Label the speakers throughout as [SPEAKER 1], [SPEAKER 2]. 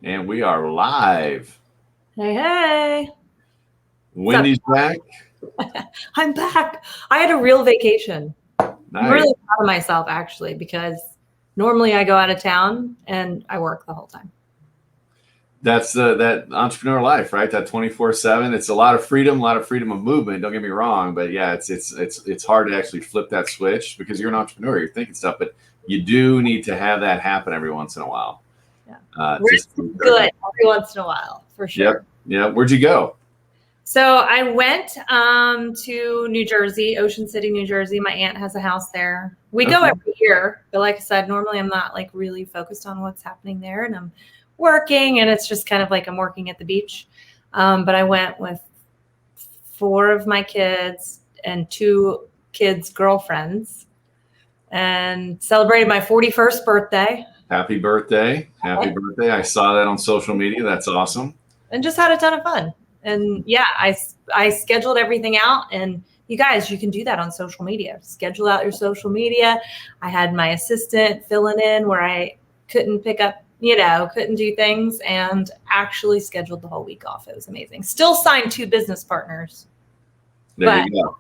[SPEAKER 1] And we are live.
[SPEAKER 2] Hey, hey.
[SPEAKER 1] Wendy's back.
[SPEAKER 2] I'm back. I had a real vacation. I'm
[SPEAKER 1] Nice.
[SPEAKER 2] really proud of myself, actually, because normally I go out of town and I work the whole time.
[SPEAKER 1] That's that entrepreneur life, right? That 24/7. It's a lot of freedom of movement. Don't get me wrong, but yeah, it's hard to actually flip that switch because you're an entrepreneur. You're thinking stuff, but you do need to have that happen every once in a while.
[SPEAKER 2] Yeah, just good every once in a while, for sure.
[SPEAKER 1] Yep. Yeah. Where'd you go?
[SPEAKER 2] So I went to New Jersey, Ocean City, New Jersey. My aunt has a house there. We go every year, but like I said, normally I'm not like really focused on what's happening there, and I'm working, and it's just kind of like I'm working at the beach. But I went with 4 of my kids and 2 kids' girlfriends, and celebrated my 41st birthday.
[SPEAKER 1] Happy birthday! Happy birthday! I saw that on social media. That's awesome.
[SPEAKER 2] And just had a ton of fun. And yeah, I scheduled everything out, and you guys, you can do that on social media. Schedule out your social media. I had my assistant filling in where I couldn't pick up, couldn't do things, and actually scheduled the whole week off. It was amazing. Still signed 2 business partners.
[SPEAKER 1] There you go.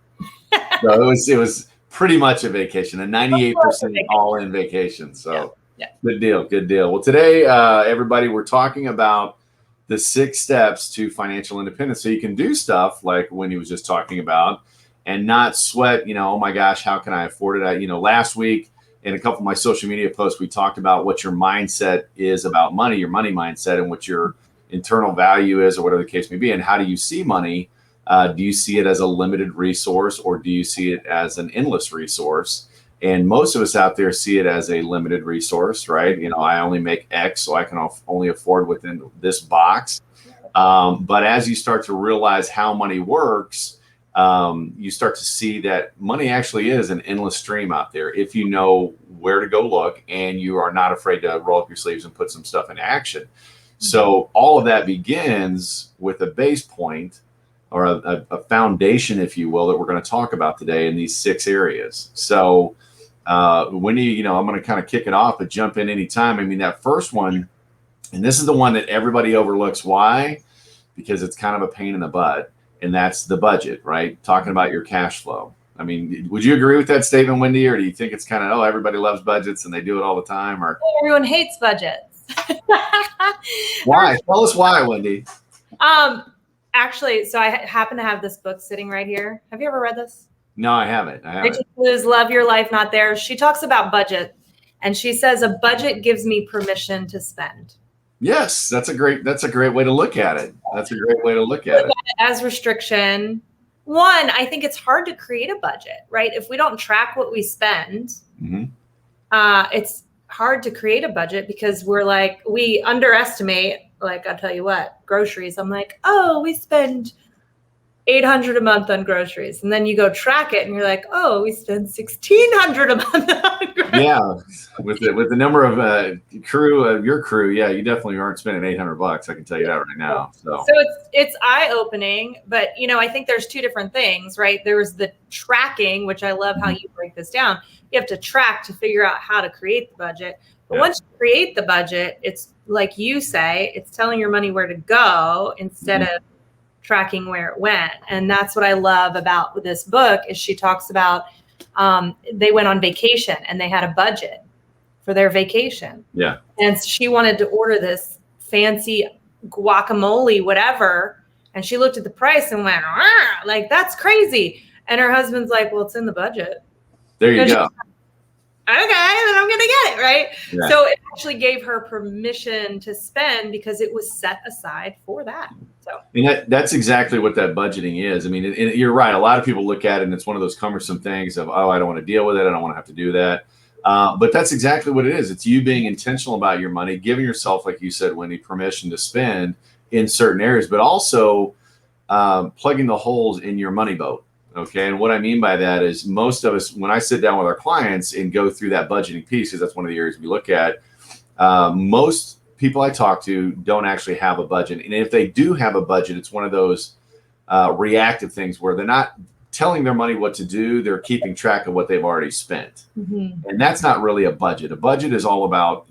[SPEAKER 1] So it was pretty much a vacation, a 98% all-in vacation. So
[SPEAKER 2] yeah.
[SPEAKER 1] Good deal. Well, today, everybody, we're talking about the 6 steps to financial independence. So you can do stuff like Wendy was just talking about and not sweat, oh my gosh, how can I afford it? Last week in a couple of my social media posts, we talked about what your mindset is about money, your money mindset, and what your internal value is, or whatever the case may be. And how do you see money? Do you see it as a limited resource, or do you see it as an endless resource? And most of us out there see it as a limited resource, right? I only make X, so I can only afford within this box. But as you start to realize how money works, you start to see that money actually is an endless stream out there if you know where to go look and you are not afraid to roll up your sleeves and put some stuff in action. So all of that begins with a base point, or a foundation, if you will, that we're going to talk about today in these 6 areas. So Wendy, I'm going to kind of kick it off, but jump in anytime. I mean, that first one, and this is the one that everybody overlooks. Why? Because it's kind of a pain in the butt, and that's the budget, right? Talking about your cash flow. I mean, would you agree with that statement, Wendy, or do you think it's kind of, everybody loves budgets and they do it all the time? Or
[SPEAKER 2] everyone hates budgets.
[SPEAKER 1] Why? Tell us why, Wendy.
[SPEAKER 2] Actually, so I happen to have this book sitting right here. Have you ever read this?
[SPEAKER 1] No, I haven't.
[SPEAKER 2] Love Your Life, Not Theirs. She talks about budget, and she says a budget gives me permission to spend.
[SPEAKER 1] Yes, that's a great way to look at it. That's a great way to look at it.
[SPEAKER 2] As restriction. One, I think it's hard to create a budget, right? If we don't track what we spend, it's hard to create a budget because we underestimate. Like, I'll tell you what, groceries. I'm like, oh, we spend $800 a month on groceries. And then you go track it and you're like, oh, we spend $1,600 a month on groceries.
[SPEAKER 1] Yeah. With the number of your crew, yeah, you definitely aren't spending $800. I can tell you that right now. So
[SPEAKER 2] it's eye-opening, but I think there's 2 different things, right? There's the tracking, which I love how you break this down. You have to track to figure out how to create the budget. But once you create the budget, it's like you say, it's telling your money where to go instead of tracking where it went. And that's what I love about this book is she talks about they went on vacation and they had a budget for their vacation.
[SPEAKER 1] Yeah.
[SPEAKER 2] And she wanted to order this fancy guacamole, whatever. And she looked at the price and went, like, that's crazy. And her husband's like, well, it's in the budget.
[SPEAKER 1] There you go.
[SPEAKER 2] Okay, then I'm going to get it, right?
[SPEAKER 1] Yeah.
[SPEAKER 2] So it actually gave her permission to spend because it was set aside for that. So
[SPEAKER 1] and that's exactly what that budgeting is. I mean, and you're right. A lot of people look at it and it's one of those cumbersome things of, I don't want to deal with it. I don't want to have to do that. But that's exactly what it is. It's you being intentional about your money, giving yourself, like you said, Wendy, permission to spend in certain areas, but also plugging the holes in your money boat. Okay. And what I mean by that is most of us, when I sit down with our clients and go through that budgeting piece, because that's one of the areas we look at, most people I talk to don't actually have a budget. And if they do have a budget, it's one of those reactive things where they're not telling their money what to do. They're keeping track of what they've already spent.
[SPEAKER 2] Mm-hmm.
[SPEAKER 1] And that's not really a budget. A budget is all about,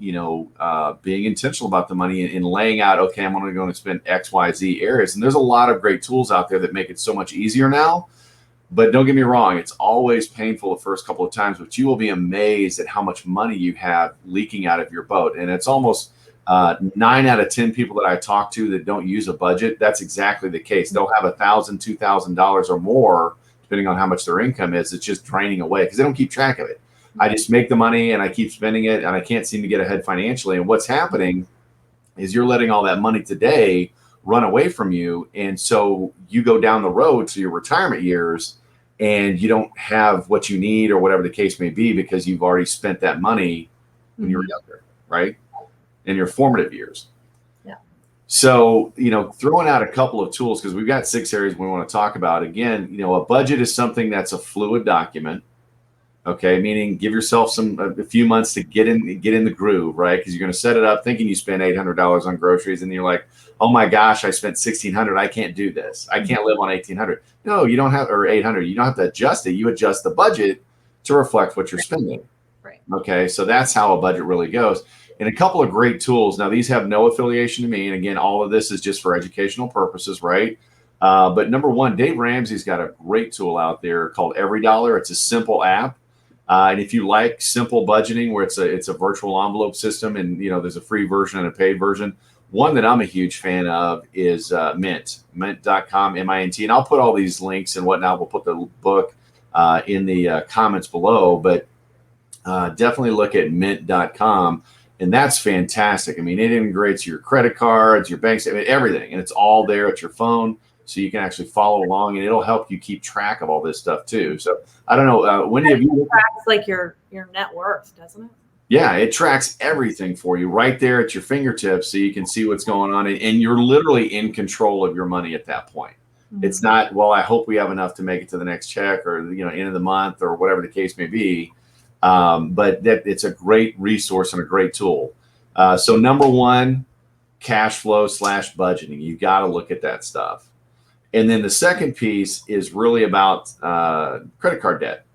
[SPEAKER 1] being intentional about the money and laying out, okay, I'm only going to spend X, Y, Z areas. And there's a lot of great tools out there that make it so much easier now. But don't get me wrong, it's always painful the first couple of times, but you will be amazed at how much money you have leaking out of your boat. And it's almost 9 out of 10 people that I talk to that don't use a budget, that's exactly the case. They'll have $1,000, $2,000 or more, depending on how much their income is. It's just draining away because they don't keep track of it. I just make the money and I keep spending it and I can't seem to get ahead financially. And what's happening is you're letting all that money today run away from you. And so you go down the road to your retirement years and you don't have what you need or whatever the case may be because you've already spent that money when you were younger, right? In your formative years.
[SPEAKER 2] Yeah.
[SPEAKER 1] So, throwing out a couple of tools, because we've got 6 areas we want to talk about. Again, a budget is something that's a fluid document. Okay, meaning give yourself a few months to get in the groove, right? Because you're going to set it up thinking you spend $800 on groceries, and you're like, oh my gosh, I spent $1,600. I can't do this. I can't live on $1,800. No, you don't have, or $800. You don't have to adjust it. You adjust the budget to reflect what you're spending.
[SPEAKER 2] Right.
[SPEAKER 1] Okay, so that's how a budget really goes. And a couple of great tools. Now, these have no affiliation to me. And again, all of this is just for educational purposes, right? But number one, Dave Ramsey's got a great tool out there called EveryDollar. It's a simple app. And if you like simple budgeting where it's a virtual envelope system and, there's a free version and a paid version, one that I'm a huge fan of is mint.com, MINT. And I'll put all these links and whatnot. We'll put the book in the comments below, but definitely look at mint.com. And that's fantastic. I mean, it integrates your credit cards, your banks, everything. And it's all there at your phone. So you can actually follow along and it'll help you keep track of all this stuff too. So I don't know. Wendy, have you
[SPEAKER 2] tracks like your net worth, doesn't it?
[SPEAKER 1] Yeah, it tracks everything for you right there at your fingertips so you can see what's going on. And you're literally in control of your money at that point. Mm-hmm. It's not, well, I hope we have enough to make it to the next check or, end of the month or whatever the case may be. But it's a great resource and a great tool. So number one, cash flow / budgeting. You got to look at that stuff. And then the second piece is really about credit card debt,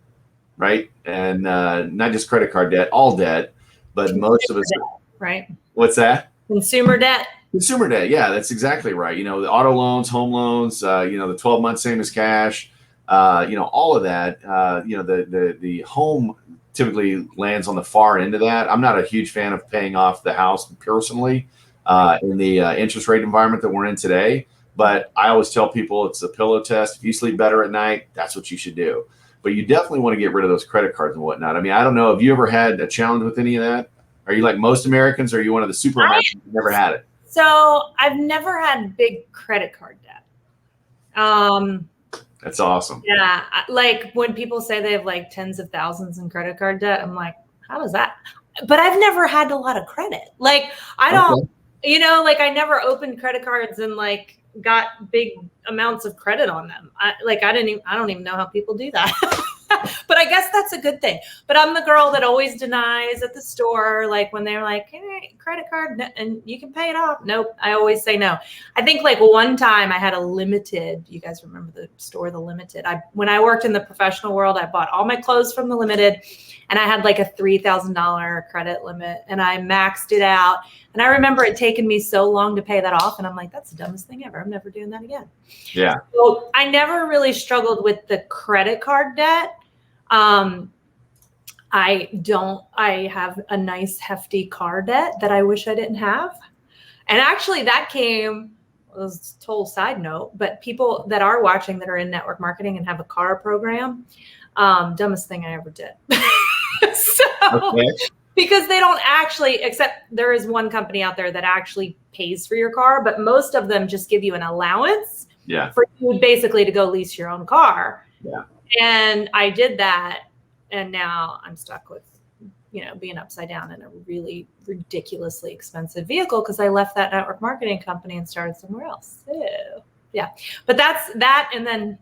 [SPEAKER 1] right? And not just credit card debt, all debt, but consumer most of us.
[SPEAKER 2] Debt, right?
[SPEAKER 1] What's that?
[SPEAKER 2] Consumer debt. Consumer
[SPEAKER 1] debt. Yeah, that's exactly right. The auto loans, home loans, the 12 months same as cash, all of that. The home typically lands on the far end of that. I'm not a huge fan of paying off the house personally in the interest rate environment that we're in today. But I always tell people it's a pillow test. If you sleep better at night, that's what you should do. But you definitely want to get rid of those credit cards and whatnot. I mean, I don't know. Have you ever had a challenge with any of that? Are you like most Americans, or are you one of the super Americans who never had it?
[SPEAKER 2] So I've never had big credit card debt.
[SPEAKER 1] That's awesome.
[SPEAKER 2] Yeah. Like when people say they have like tens of thousands in credit card debt, I'm like, how does that? But I've never had a lot of credit. Like I don't, I never opened credit cards and like got big amounts of credit on them. I don't even know how people do that. But I guess that's a good thing. But I'm the girl that always denies at the store, like when they're like, hey, credit card and you can pay it off. Nope. I always say no. I think like one time I had a Limited. You guys remember the store, the Limited? When I worked in the professional world, I bought all my clothes from the Limited and I had like a $3,000 credit limit and I maxed it out. And I remember it taking me so long to pay that off. And I'm like, that's the dumbest thing ever. I'm never doing that again.
[SPEAKER 1] Yeah.
[SPEAKER 2] So I never really struggled with the credit card debt. I have a nice hefty car debt that I wish I didn't have. And actually that was a total side note, but people that are watching that are in network marketing and have a car program, dumbest thing I ever did. Because they don't actually, except there is one company out there that actually pays for your car, but most of them just give you an allowance for you basically to go lease your own car.
[SPEAKER 1] Yeah.
[SPEAKER 2] And I did that. And now I'm stuck with, being upside down in a really ridiculously expensive vehicle because I left that network marketing company and started somewhere else. So, yeah. But that's that. And then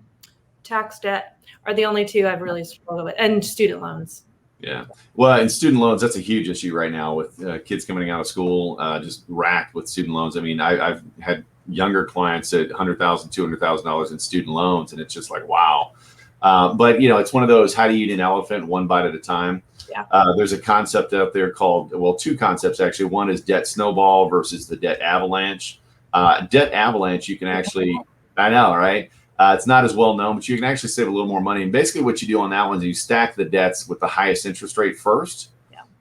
[SPEAKER 2] tax debt are the only two I've really struggled with, and student loans.
[SPEAKER 1] Yeah. Well, and student loans, that's a huge issue right now with kids coming out of school, just racked with student loans. I mean, I've had younger clients at $100,000, $200,000 in student loans, and it's just like, wow. But it's one of those, how do you eat an elephant one bite at a time?
[SPEAKER 2] Yeah.
[SPEAKER 1] There's a concept out there called, well, two concepts actually. One is debt snowball versus the debt avalanche. Debt avalanche, you can actually, I know, right? It's not as well known, but you can actually save a little more money. And basically what you do on that one is you stack the debts with the highest interest rate first,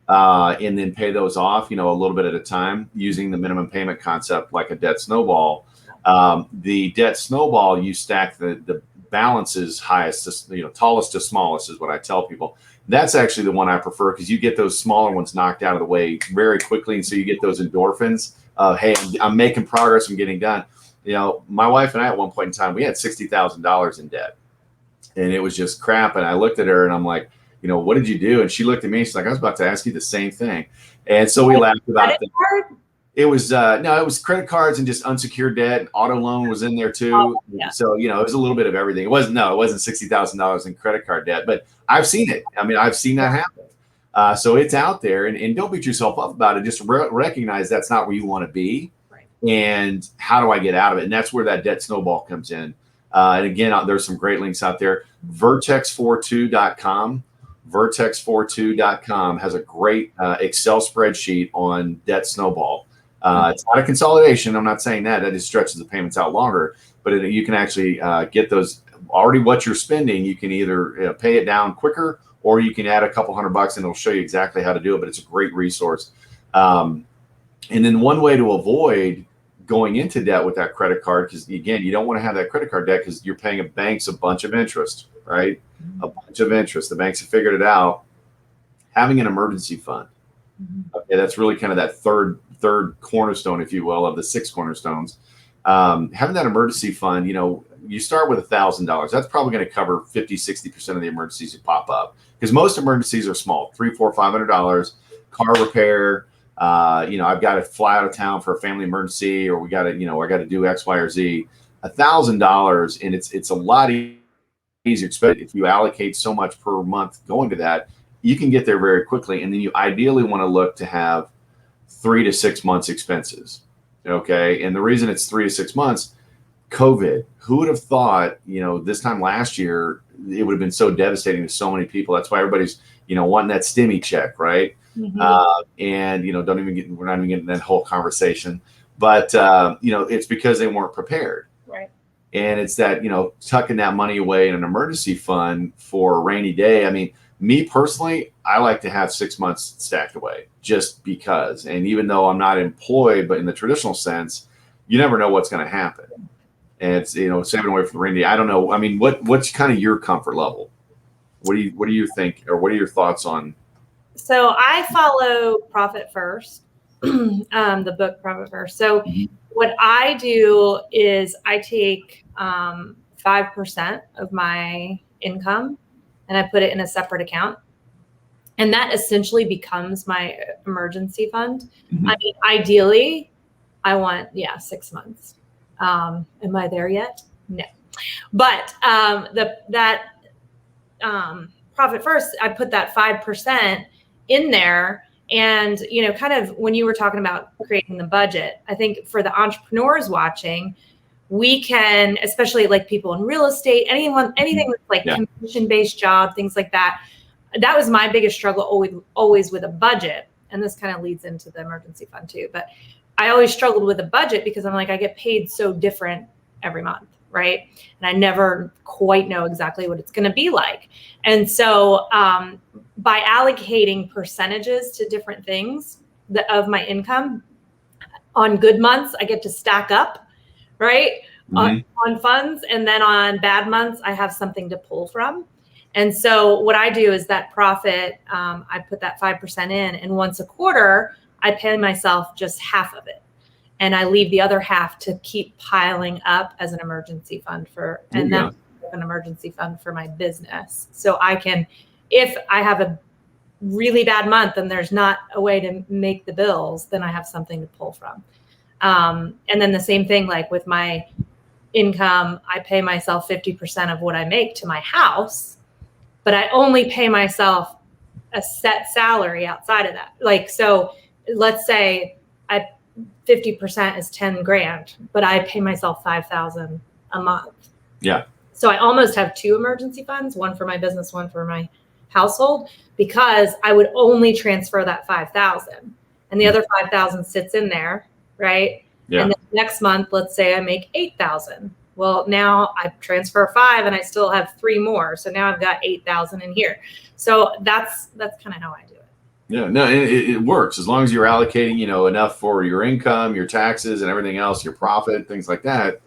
[SPEAKER 1] and then pay those off, a little bit at a time using the minimum payment concept like a debt snowball. The debt snowball, you stack the balances highest, tallest to smallest is what I tell people. That's actually the one I prefer because you get those smaller ones knocked out of the way very quickly. And so you get those endorphins of, hey, I'm making progress, I'm getting done. My wife and I at one point in time, we had $60,000 in debt and it was just crap. And I looked at her and I'm like, what did you do? And she looked at me, she's like, I was about to ask you the same thing. And so we laughed about that. It was no, it was credit cards and just unsecured debt. Auto loan was in there too.
[SPEAKER 2] Oh, yeah.
[SPEAKER 1] So it was a little bit of everything. It wasn't $60,000 in credit card debt, but I've seen it. I mean, I've seen that happen. So it's out there, and don't beat yourself up about it. Just recognize that's not where you want to be,
[SPEAKER 2] right.
[SPEAKER 1] And how do I get out of it? And that's where that debt snowball comes in. And again, there's some great links out there. Vertex42.com. Vertex42.com has a great Excel spreadsheet on debt snowball. It's not a consolidation. I'm not saying that. That just stretches the payments out longer. But you can actually get those already what you're spending. You can either pay it down quicker, or you can add a couple $100 and it'll show you exactly how to do it. But it's a great resource. And then one way to avoid going into debt with that credit card, because again, you don't want to have that credit card debt because you're paying banks a bunch of interest, right? A bunch of interest. The banks have figured it out. Having an emergency fund. Okay, that's really kind of that third cornerstone, if you will, of the 6 cornerstones. Having that emergency fund, you start with $1,000. That's probably going to cover 50-60% of the emergencies that pop up, because most emergencies are small, $300, $400, $500, car repair. I've got to fly out of town for a family emergency, or I got to do X, Y, or Z. $1,000, and it's a lot easier to spend. If you allocate so much per month going to that, you can get there very quickly. And then you ideally want to look to have 3 to 6 months expenses. Okay. And the reason it's 3 to 6 months, COVID, who would have thought, this time last year, it would have been so devastating to so many people. That's why everybody's, wanting that stimmy check. Right.
[SPEAKER 2] Mm-hmm.
[SPEAKER 1] And, we're not even getting that whole conversation, but, it's because they weren't prepared.
[SPEAKER 2] Right.
[SPEAKER 1] And it's that, tucking that money away in an emergency fund for a rainy day. I mean, me personally, I like to have 6 months stacked away just because. And even though I'm not employed, but in the traditional sense, you never know what's going to happen. And it's, saving away for the rainy day. I don't know. I mean, what's kind of your comfort level? What do you think, or what are your thoughts on?
[SPEAKER 2] So I follow Profit First, the book Profit First. So what I do is I take 5% of my income and I put it in a separate account. And that essentially becomes my emergency fund. I mean, ideally, I want, 6 months. Am I there yet? No. But Profit First, I put that 5% in there. And, kind of when you were talking about creating the budget, I think for the entrepreneurs watching, we can, especially like people in real estate, anything with like commission-based job, things like that. That was my biggest struggle always with a budget. And this kind of leads into the emergency fund too. But I always struggled with a budget because I'm like, I get paid so different every month, right? And I never quite know exactly what it's going to be like. And so by allocating percentages to different things of my income, on good months, I get to stack up, right? On funds. And then on bad months, I have something to pull from. And so what I do is that profit, I put that 5% in, and once a quarter, I pay myself just half of it. And I leave the other half to keep piling up as an emergency fund and then an emergency fund for my business. So I can, if I have a really bad month and there's not a way to make the bills, then I have something to pull from. And then the same thing, like with my income, I pay myself 50% of what I make to my house, but I only pay myself a set salary outside of that. Like, so let's say 50% is 10 grand, but I pay myself 5,000 a month.
[SPEAKER 1] Yeah.
[SPEAKER 2] So I almost have 2 emergency funds, one for my business, one for my household, because I would only transfer that 5,000 and the other 5,000 sits in there. Right.
[SPEAKER 1] Yeah.
[SPEAKER 2] And then next month, let's say I make 8,000. Well, now I transfer 5 and I still have 3 more. So now I've got 8,000 in here. So that's kind of how I do it.
[SPEAKER 1] Yeah, no, it works as long as you're allocating, enough for your income, your taxes, and everything else, your profit, things like that.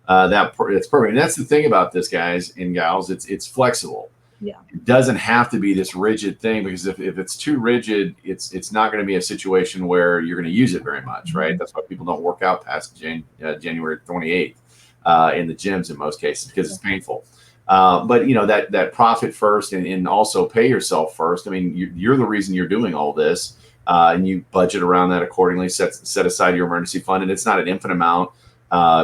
[SPEAKER 1] It's perfect. And that's the thing about this, guys and gals. It's flexible.
[SPEAKER 2] Yeah.
[SPEAKER 1] It doesn't have to be this rigid thing, because if it's too rigid, it's not going to be a situation where you're going to use it very much, right? That's why people don't work out past January 28th in the gyms in most cases, because it's painful. But that profit first and also pay yourself first. I mean, you're the reason you're doing all this, and you budget around that accordingly. Set aside your emergency fund, and it's not an infinite amount.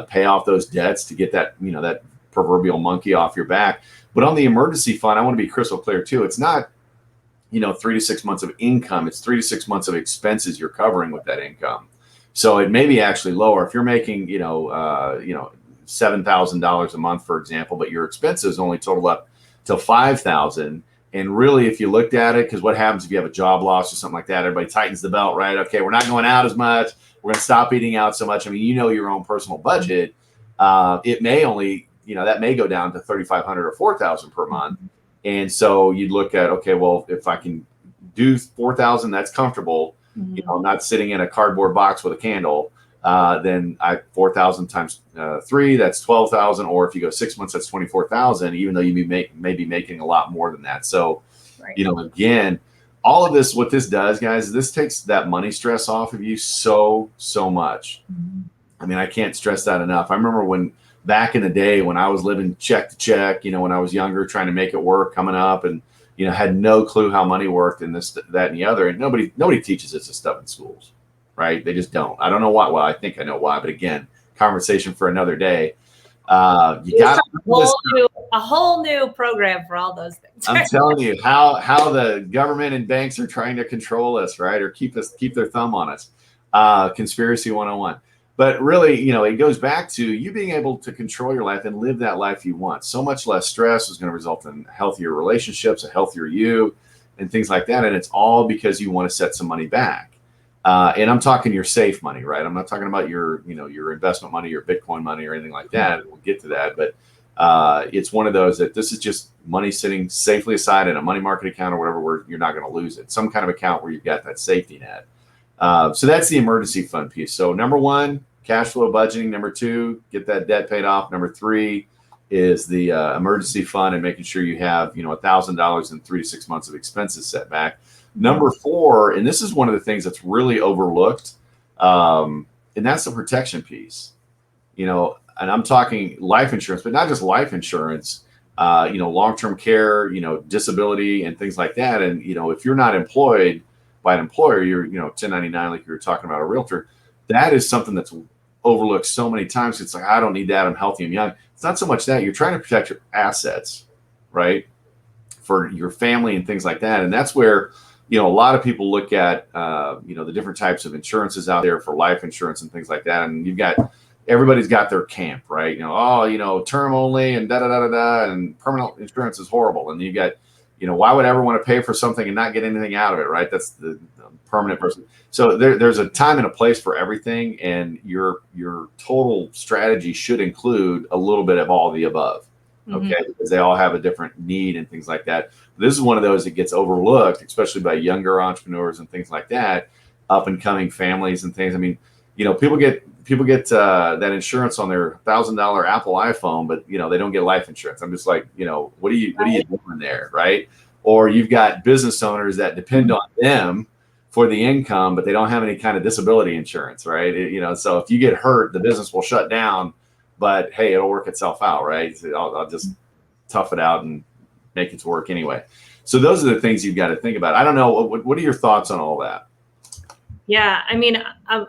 [SPEAKER 1] Pay off those debts to get that that proverbial monkey off your back. But on the emergency fund, I want to be crystal clear too. It's not 3 to 6 months of income. It's 3 to 6 months of expenses you're covering with that income. So it may be actually lower if you're making $7,000 a month, for example, but your expenses only total up to $5,000. And really, if you looked at it, because what happens if you have a job loss or something like that, everybody tightens the belt, right? Okay, we're not going out as much. We're going to stop eating out so much. I mean, your own personal budget. It may only, that may go down to $3,500 or $4,000 per month. And so you'd look at, okay, well, if I can do $4,000, that's comfortable. I'm not sitting in a cardboard box with a candle. Then 4,000 times 3, that's 12,000. Or if you go 6 months, that's 24,000, even though you may be making a lot more than that. So,
[SPEAKER 2] right.
[SPEAKER 1] Again, all of this, what this does, guys, this takes that money stress off of you so much. I mean, I can't stress that enough. I remember back in the day when I was living check to check, when I was younger, trying to make it work, coming up, and had no clue how money worked, and this, that, and the other. And nobody teaches us this stuff in schools. Right? They just don't. I don't know why. Well, I think I know why, but again, conversation for another day. You got
[SPEAKER 2] a whole new program for all those things.
[SPEAKER 1] I'm telling you how the government and banks are trying to control us, right? Or keep their thumb on us. Conspiracy 101. But really, it goes back to you being able to control your life and live that life you want. So much less stress is going to result in healthier relationships, a healthier you, and things like that. And it's all because you want to set some money back. And I'm talking your safe money, right? I'm not talking about your investment money, your Bitcoin money, or anything like that. We'll get to that. But it's one of those that this is just money sitting safely aside in a money market account or whatever, where you're not going to lose it. Some kind of account where you've got that safety net. So that's the emergency fund piece. So number 1, cash flow budgeting. Number 2, get that debt paid off. Number 3 is the emergency fund and making sure you have, $1,000 in 3 to 6 months of expenses set back. Number 4, and this is one of the things that's really overlooked, and that's the protection piece. And I'm talking life insurance, but not just life insurance, long-term care, disability and things like that. And, if you're not employed by an employer, you're, 1099, like you were talking about a realtor, that is something that's overlooked so many times. It's like, I don't need that. I'm healthy. I'm young. It's not so much that. You're trying to protect your assets, right? For your family and things like that. And that's where, a lot of people look at, the different types of insurances out there for life insurance and things like that. And everybody's got their camp, right? Term only and da-da-da-da-da, and permanent insurance is horrible. And you got, why would I ever want to pay for something and not get anything out of it, right? That's the permanent person. So there's a time and a place for everything. And your total strategy should include a little bit of all the above. Okay, because they all have a different need and things like that. This is one of those that gets overlooked, especially by younger entrepreneurs and things like that, up and coming families and things. I mean, people get that insurance on their $1,000 Apple iPhone, but they don't get life insurance. I'm just like, what are you doing there, right? Or you've got business owners that depend on them for the income, but they don't have any kind of disability insurance, right? So if you get hurt, the business will shut down. But hey, it'll work itself out, right? I'll just tough it out and make it to work anyway. So those are the things you've got to think about. I don't know. What are your thoughts on all that?
[SPEAKER 2] Yeah, I mean, I've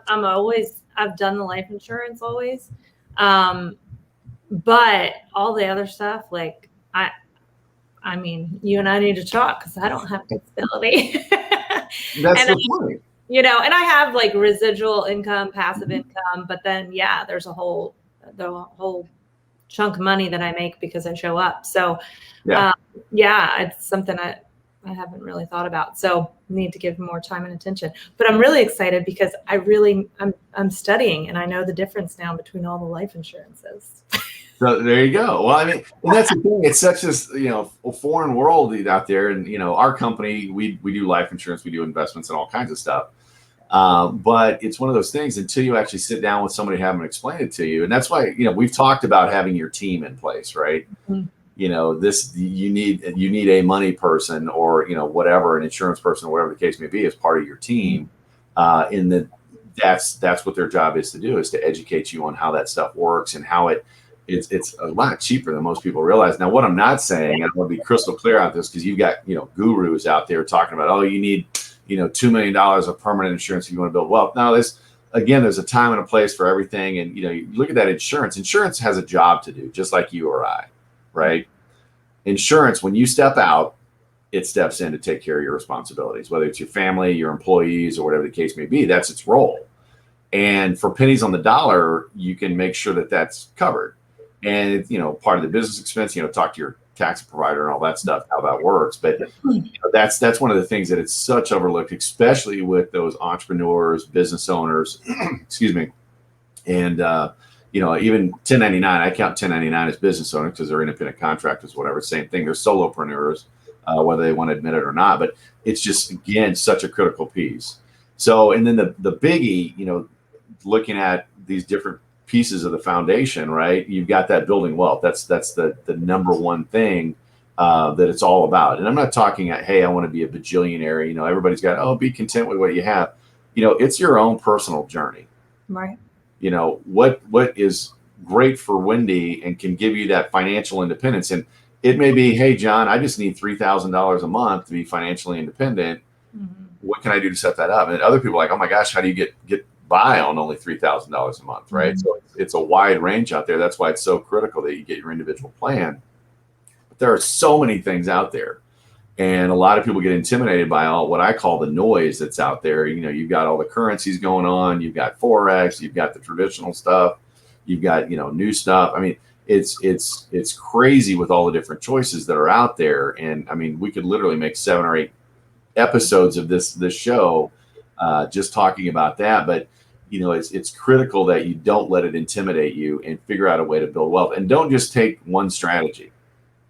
[SPEAKER 2] done the life insurance always, but all the other stuff, like I mean, you and I need to talk because I don't have disability.
[SPEAKER 1] That's the point.
[SPEAKER 2] And I have like residual income, passive income, but then there's the whole chunk of money that I make because I show up. So
[SPEAKER 1] Yeah.
[SPEAKER 2] it's something I haven't really thought about. So need to give more time and attention. But I'm really excited because I'm studying and I know the difference now between all the life insurances.
[SPEAKER 1] So there you go. Well, I mean, and that's the thing. It's such a foreign world out there. And our company, we do life insurance, we do investments and all kinds of stuff. But it's one of those things until you actually sit down with somebody, have them explain it to you. And that's why we've talked about having your team in place, right?
[SPEAKER 2] Mm-hmm.
[SPEAKER 1] You need a money person or whatever, an insurance person or whatever the case may be, as part of your team. That's what their job is to do, is to educate you on how that stuff works and how it's a lot cheaper than most people realize. Now, what I'm not saying, and I want to be crystal clear on this, because you've got gurus out there talking about, oh, you need $2 million of permanent insurance if you want to build wealth. Now, there's a time and a place for everything, and you look at that insurance. Insurance has a job to do, just like you or I. Right? Insurance, when you step out, it steps in to take care of your responsibilities, whether it's your family, your employees, or whatever the case may be. That's its role. And for pennies on the dollar, you can make sure that that's covered. And it's, part of the business expense, talk to your tax provider and all that stuff, how that works. But that's one of the things that it's such overlooked, especially with those entrepreneurs, business owners, excuse me. And, even 1099, I count 1099 as business owners because they're independent contractors, whatever, same thing. They're solopreneurs, whether they want to admit it or not. But it's just, again, such a critical piece. So, and then the biggie, looking at these different pieces of the foundation, right? You've got that building wealth. That's the number one thing that it's all about. And I'm not talking hey, I want to be a bajillionaire. Everybody's got, be content with what you have. It's your own personal journey.
[SPEAKER 2] Right.
[SPEAKER 1] What is great for Wendy and can give you that financial independence. And it may be, hey, John, I just need $3,000 a month to be financially independent. Mm-hmm. What can I do to set that up? And other people are like, oh my gosh, how do you get by on only $3,000 a month, right? Mm-hmm. So it's a wide range out there. That's why it's so critical that you get your individual plan. But there are so many things out there. And a lot of people get intimidated by all what I call the noise that's out there. You've got all the currencies going on. You've got Forex. You've got the traditional stuff. You've got, new stuff. I mean, it's crazy with all the different choices that are out there. And I mean, we could literally make 7 or 8 episodes of this show just talking about that. But, it's critical that you don't let it intimidate you and figure out a way to build wealth. And don't just take one strategy.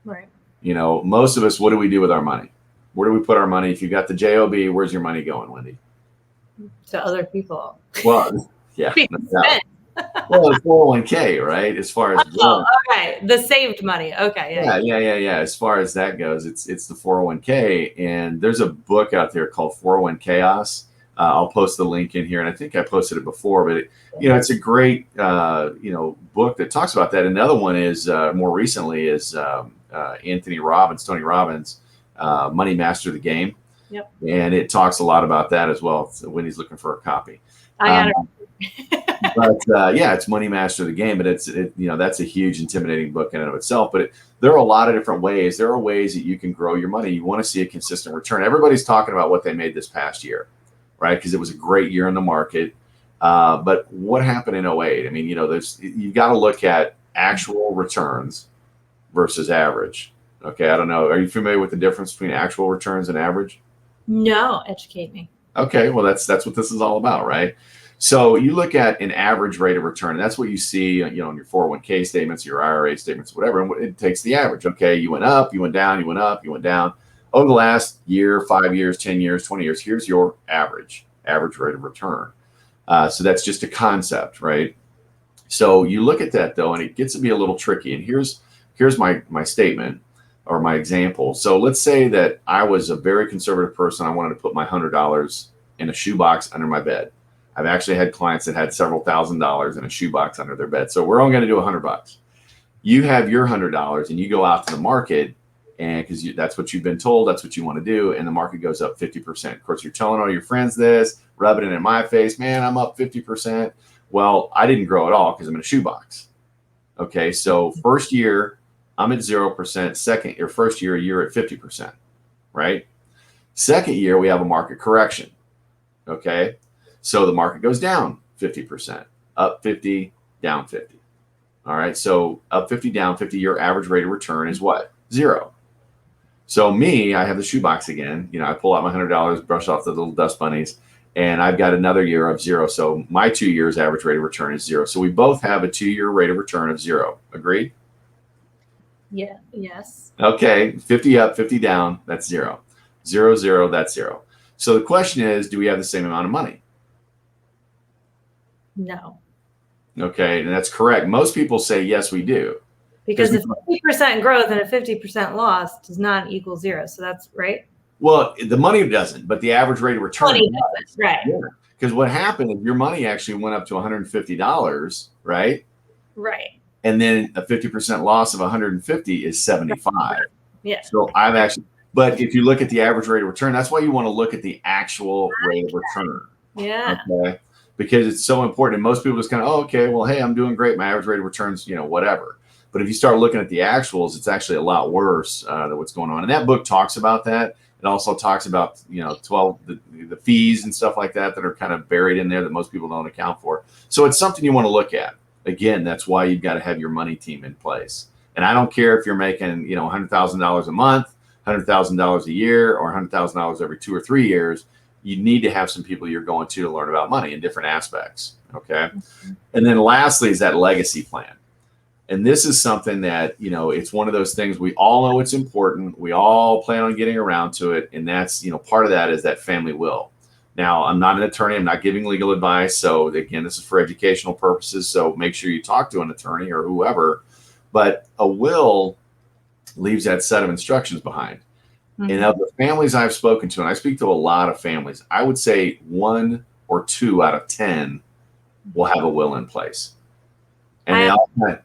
[SPEAKER 2] Right.
[SPEAKER 1] Most of us, what do we do with our money? Where do we put our money? If you got the JOB, where's your money going, Wendy?
[SPEAKER 2] To other people.
[SPEAKER 1] Well, yeah. Well, it's 401k, right? As far as
[SPEAKER 2] okay, the saved money. Okay,
[SPEAKER 1] yeah. As far as that goes, it's the 401k, and there's a book out there called 401 Chaos. I'll post the link in here, and I think I posted it before, but it's a great book that talks about that. Another one is more recently is Tony Robbins, Money Master the Game.
[SPEAKER 2] Yep.
[SPEAKER 1] And it talks a lot about that as well when he's looking for a copy.
[SPEAKER 2] I got it.
[SPEAKER 1] But it's Money Master the Game, but that's a huge intimidating book in and of itself. But there are a lot of different ways. There are ways that you can grow your money. You want to see a consistent return. Everybody's talking about what they made this past year, right? Because it was a great year in the market. But what happened in 08? I mean, you've got to look at actual returns versus average. Okay, I don't know. Are you familiar with the difference between actual returns and average?
[SPEAKER 2] No, educate me.
[SPEAKER 1] Okay, well that's what this is all about, right? So you look at an average rate of return. And that's what you see, on your 401k statements, your IRA statements, whatever. And it takes the average. Okay, you went up, you went down, you went up, you went down. Over the last year, 5 years, 10 years, 20 years, here's your average rate of return. So that's just a concept, right? So you look at that though, and it gets to be a little tricky. And here's my statement or my example. So let's say that I was a very conservative person. I wanted to put my $100 in a shoebox under my bed. I've actually had clients that had several $1,000s in a shoebox under their bed. So we're only going to do $100. You have your $100 and you go out to the market, and because that's what you've been told, that's what you want to do, and the market goes up 50%. Of course, you're telling all your friends this, rubbing it in my face, man, I'm up 50%. Well, I didn't grow at all because I'm in a shoebox. Okay, so first year, I'm at 0%. First year, you're at 50%, right? Second year, we have a market correction. Okay, so the market goes down 50%, up 50, down 50. All right. So up 50, down 50, your average rate of return is what? 0. So me, I have the shoebox again. I pull out my $100, brush off the little dust bunnies, and I've got another year of 0. So my 2 years average rate of return is 0. So we both have a 2-year rate of return of 0. Agreed?
[SPEAKER 2] Yeah. Yes.
[SPEAKER 1] Okay. 50 up, 50 down. That's 0. 0, 0. That's 0. So the question is, do we have the same amount of money?
[SPEAKER 2] No.
[SPEAKER 1] Okay. And that's correct. Most people say, yes, we do.
[SPEAKER 2] Because a 50% growth and a 50% loss does not equal 0. So that's right.
[SPEAKER 1] Well, the money doesn't, but the average rate of return.
[SPEAKER 2] Money doesn't, right.
[SPEAKER 1] Yeah. Because what happened is your money actually went up to $150, right?
[SPEAKER 2] Right.
[SPEAKER 1] And then a 50% loss of 150 is 75.
[SPEAKER 2] Yeah.
[SPEAKER 1] So I've actually, but if you look at the average rate of return, that's why you want to look at the actual rate of return.
[SPEAKER 2] Yeah.
[SPEAKER 1] Okay. Because it's so important. And most people just kind of, oh, okay, well, hey, I'm doing great. My average rate of returns, whatever. But if you start looking at the actuals, it's actually a lot worse than what's going on. And that book talks about that. It also talks about, the fees and stuff like that are kind of buried in there that most people don't account for. So it's something you want to look at. Again, that's why you've got to have your money team in place. And I don't care if you're making, $100,000 a month, $100,000 a year, or $100,000 every 2 or 3 years. You need to have some people you're going to learn about money in different aspects. Okay. Mm-hmm. And then lastly is that legacy plan. And this is something that, it's one of those things we all know it's important. We all plan on getting around to it. And that's, part of that is that family will. Now, I'm not an attorney. I'm not giving legal advice. So again, this is for educational purposes. So make sure you talk to an attorney or whoever. But a will leaves that set of instructions behind. Mm-hmm. And of the families I've spoken to, and I speak to a lot of families, I would say 1 or 2 out of 10 will have a will in place. And they all kind of,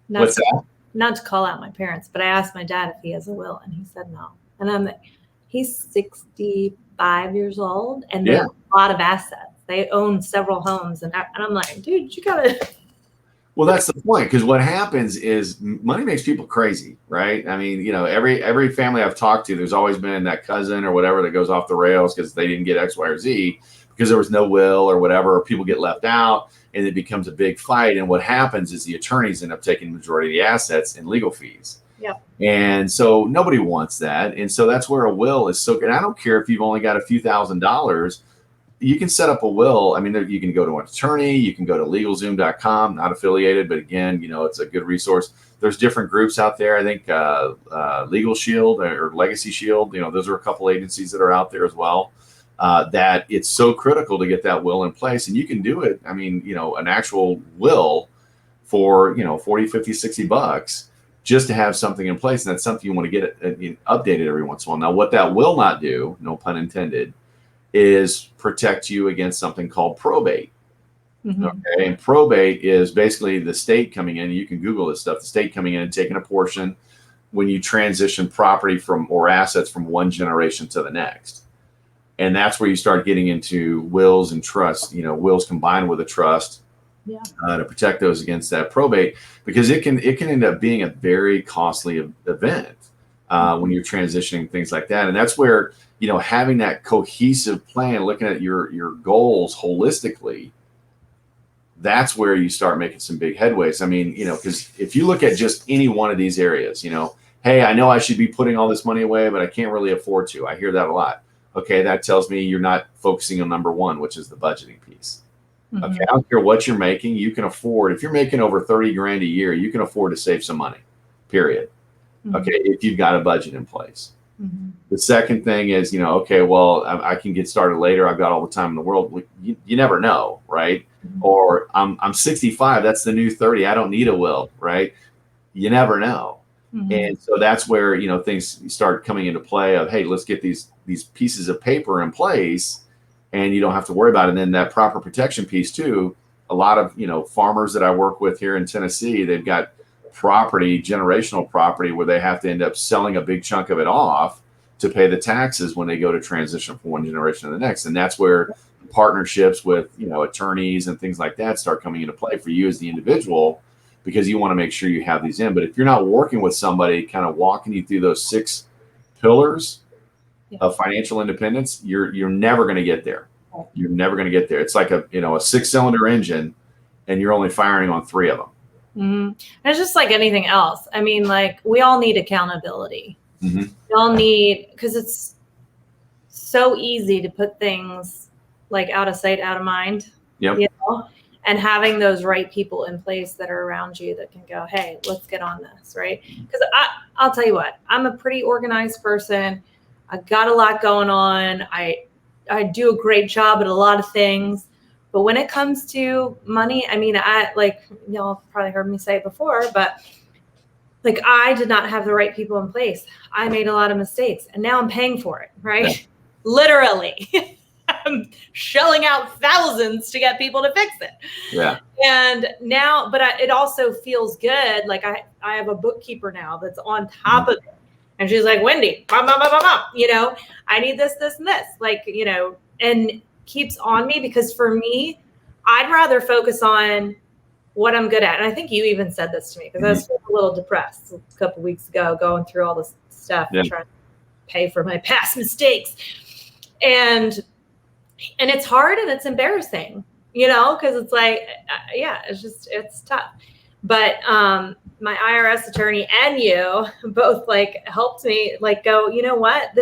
[SPEAKER 1] what's that?
[SPEAKER 2] Not to call out my parents, but I asked my dad if he has a will, and he said no. And I'm like, he's 65 years old, and they have a lot of assets. They own several homes, and I'm like, dude, you gotta.
[SPEAKER 1] Well, that's the point, because what happens is money makes people crazy, right? I mean, every family I've talked to, there's always been that cousin or whatever that goes off the rails because they didn't get X, Y, or Z because there was no will or whatever, or people get left out, and it becomes a big fight. And what happens is the attorneys end up taking the majority of the assets and legal fees.
[SPEAKER 2] Yeah.
[SPEAKER 1] And so nobody wants that. And so that's where a will is so good. I don't care if you've only got a few $1,000s. You can set up a will. I mean, you can go to an attorney. You can go to LegalZoom.com, not affiliated, but again, it's a good resource. There's different groups out there. I think Legal Shield or Legacy Shield, those are a couple agencies that are out there as well. That it's so critical to get that will in place. And you can do it. I mean, an actual will for, 40, 50, 60 bucks just to have something in place. And that's something you want to get updated every once in a while. Now, what that will not do, no pun intended, is protect you against something called probate. Mm-hmm. Okay. And probate is basically the state coming in. You can Google this stuff. The state coming in and taking a portion when you transition property or assets from one generation to the next. And that's where you start getting into wills and trusts, wills combined with a trust to protect those against that probate, because it can end up being a very costly event when you're transitioning things like that. And that's where, having that cohesive plan, looking at your goals holistically, that's where you start making some big headways. I mean, because if you look at just any one of these areas, hey, I know I should be putting all this money away, but I can't really afford to. I hear that a lot. Okay, that tells me you're not focusing on number one, which is the budgeting piece. Mm-hmm. Okay, I don't care what you're making. You can afford, if you're making over 30 grand a year, you can afford to save some money, period. Mm-hmm. Okay, if you've got a budget in place. Mm-hmm. The second thing is, okay, well, I can get started later. I've got all the time in the world. You never know, right? Mm-hmm. Or I'm 65. That's the new 30. I don't need a will, right? You never know. Mm-hmm. And so that's where, things start coming into play of, hey, let's get these pieces of paper in place and you don't have to worry about it. And then that proper protection piece too. A lot of, farmers that I work with here in Tennessee, they've got generational property where they have to end up selling a big chunk of it off to pay the taxes when they go to transition from one generation to the next. And that's where partnerships with, attorneys and things like that start coming into play for you as the individual, because you want to make sure you have these in. But if you're not working with somebody kind of walking you through those 6 pillars of financial independence, you're never going to get there. You're never going to get there. It's like a 6-cylinder engine and you're only firing on 3 of them.
[SPEAKER 2] And it's just like anything else. I mean, like, we all need accountability. We all need, because it's so easy to put things like out of sight, out of mind.
[SPEAKER 1] Yep.
[SPEAKER 2] You know? And having those right people in place that are around you that can go, hey, let's get on this, right? Because I'll tell you what, I'm a pretty organized person. I've got a lot going on. I do a great job at a lot of things. But when it comes to money, I mean, y'all probably heard me say it before, but like, I did not have the right people in place. I made a lot of mistakes, and now I'm paying for it, right? Yeah. Literally. I'm shelling out thousands to get people to fix it.
[SPEAKER 1] Yeah.
[SPEAKER 2] And now, but it also feels good. Like, I have a bookkeeper now that's on top of it. And she's like, Wendy, you know, I need this, this, and this, like, you know, and keeps on me, because for me, I'd rather focus on what I'm good at. And I think you even said this to me, because I was a little depressed a couple of weeks ago, going through all this stuff and trying to pay for my past mistakes. And it's hard and it's embarrassing, you know, because it's like, it's tough. But my IRS attorney and you both like helped me like go, you know what,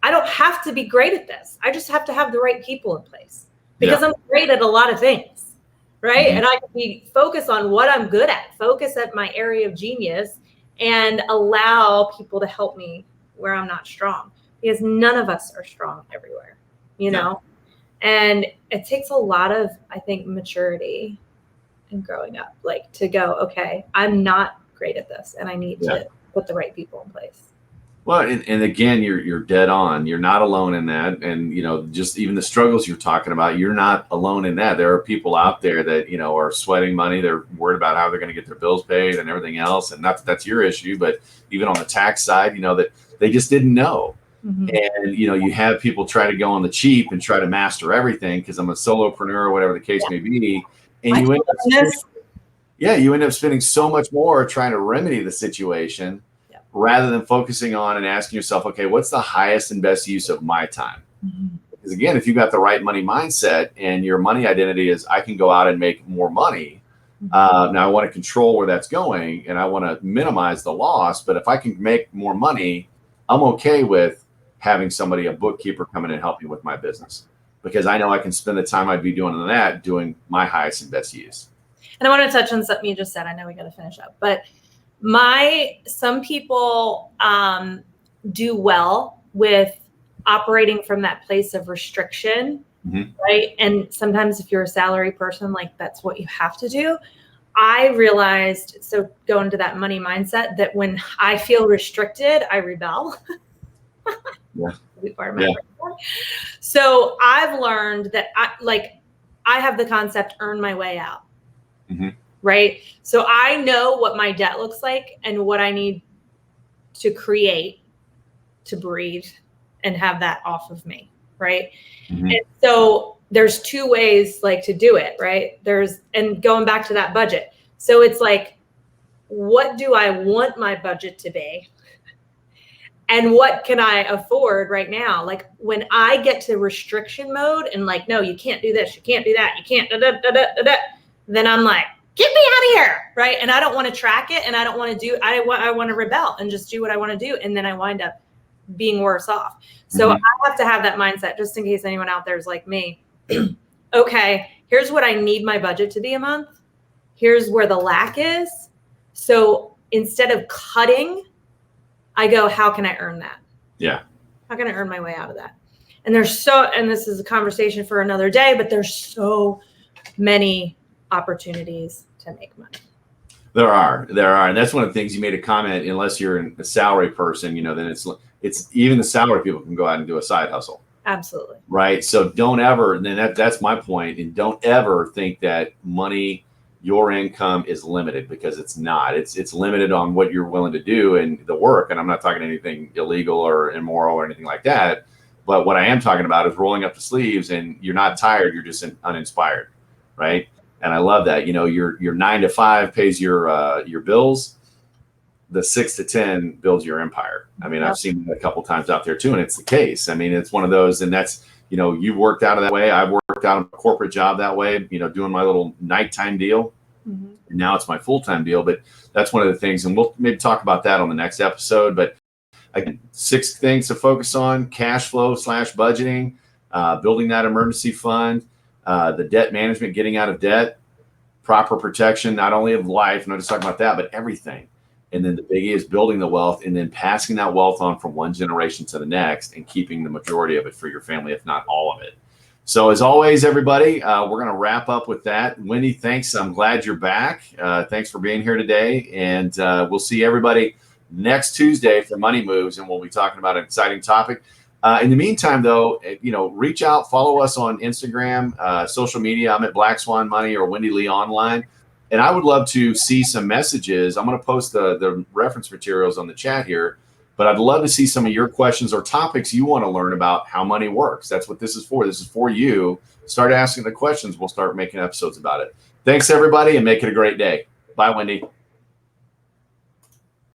[SPEAKER 2] I don't have to be great at this. I just have to have the right people in place, because I'm great at a lot of things, right? And I can be focused on what I'm good at, focus at my area of genius, and allow people to help me where I'm not strong, because none of us are strong everywhere, you know? And it takes a lot of, I think, maturity and growing up, like, to go, okay, I'm not great at this, and I need to put the right people in place.
[SPEAKER 1] Well, and again, you're dead on. You're not alone in that. And, you know, just even the struggles you're talking about, you're not alone in that. There are people out there that, you know, are sweating money. They're worried about how they're going to get their bills paid and everything else. And not that that's your issue, but even on the tax side, you know, that they just didn't know. And, you know, you have people try to go on the cheap and try to master everything because I'm a solopreneur or whatever the case may be. And you end up spending so much more trying to remedy the situation rather than focusing on and asking yourself, okay, what's the highest and best use of my time? Because again, if you've got the right money mindset and your money identity is, I can go out and make more money. Now I want to control where that's going and I want to minimize the loss. But if I can make more money, I'm okay with having somebody, a bookkeeper, come in and help me with my business, because I know I can spend the time I'd be doing that, doing my highest and best use.
[SPEAKER 2] And I want to touch on something you just said. I know we got to finish up, but some people do well with operating from that place of restriction, right? And sometimes if you're a salary person, like, that's what you have to do. I realized, so go into that money mindset, that when I feel restricted, I rebel. So I've learned that I have the concept, earn my way out. Right. So I know what my debt looks like and what I need to create to breathe and have that off of me. Right. And so there's two ways, like, to do it. Right. And going back to that budget. So it's like, what do I want my budget to be? And what can I afford right now? Like, when I get to restriction mode and like, no, you can't do this, you can't do that, you can't, then I'm like, get me out of here, right? And I don't want to track it, and I don't want to I want to rebel and just do what I want to do, and then I wind up being worse off. So I have to have that mindset, just in case anyone out there is like me. Okay, here's what I need my budget to be a month. Here's where the lack is. So instead of cutting, I go, how can I earn that?
[SPEAKER 1] Yeah.
[SPEAKER 2] How can I earn my way out of that? And and this is a conversation for another day, but there's so many opportunities to make money.
[SPEAKER 1] There are. And that's one of the things you made a comment, unless you're a salary person, you know, then it's even the salary people can go out and do a side hustle.
[SPEAKER 2] Absolutely.
[SPEAKER 1] Right. So don't ever, and then that's my point. And don't ever think that money, your income, is limited, because it's not. It's limited on what you're willing to do and the work. And I'm not talking anything illegal or immoral or anything like that. But what I am talking about is rolling up the sleeves, and you're not tired. You're just uninspired. Right. And I love that. You know, your 9 to 5 pays your bills. The 6 to 10 builds your empire. I mean, I've seen it a couple times out there too, and it's the case. I mean, it's one of those, and that's, you know, you've worked out of that way. I've worked out a corporate job that way, you know, doing my little nighttime deal.
[SPEAKER 2] Mhm.
[SPEAKER 1] And now it's my full-time deal, but that's one of the things, and we'll maybe talk about that on the next episode. But again, 6 things to focus on: cash flow / budgeting, building that emergency fund, the debt management, getting out of debt, proper protection, not only of life, not just talking about that, but everything. And then the biggie is building the wealth and then passing that wealth on from one generation to the next and keeping the majority of it for your family, if not all of it. So as always, everybody, we're going to wrap up with that. Wendy, thanks. I'm glad you're back. Thanks for being here today. And we'll see everybody next Tuesday for Money Moves, and we'll be talking about an exciting topic. In the meantime, though, reach out, follow us on Instagram, social media. I'm at Black Swan Money or Wendy Lee Online. And I would love to see some messages. I'm going to post the reference materials on the chat here, but I'd love to see some of your questions or topics you want to learn about how money works. That's what this is for. This is for you. Start asking the questions. We'll start making episodes about it. Thanks, everybody, and make it a great day. Bye, Wendy.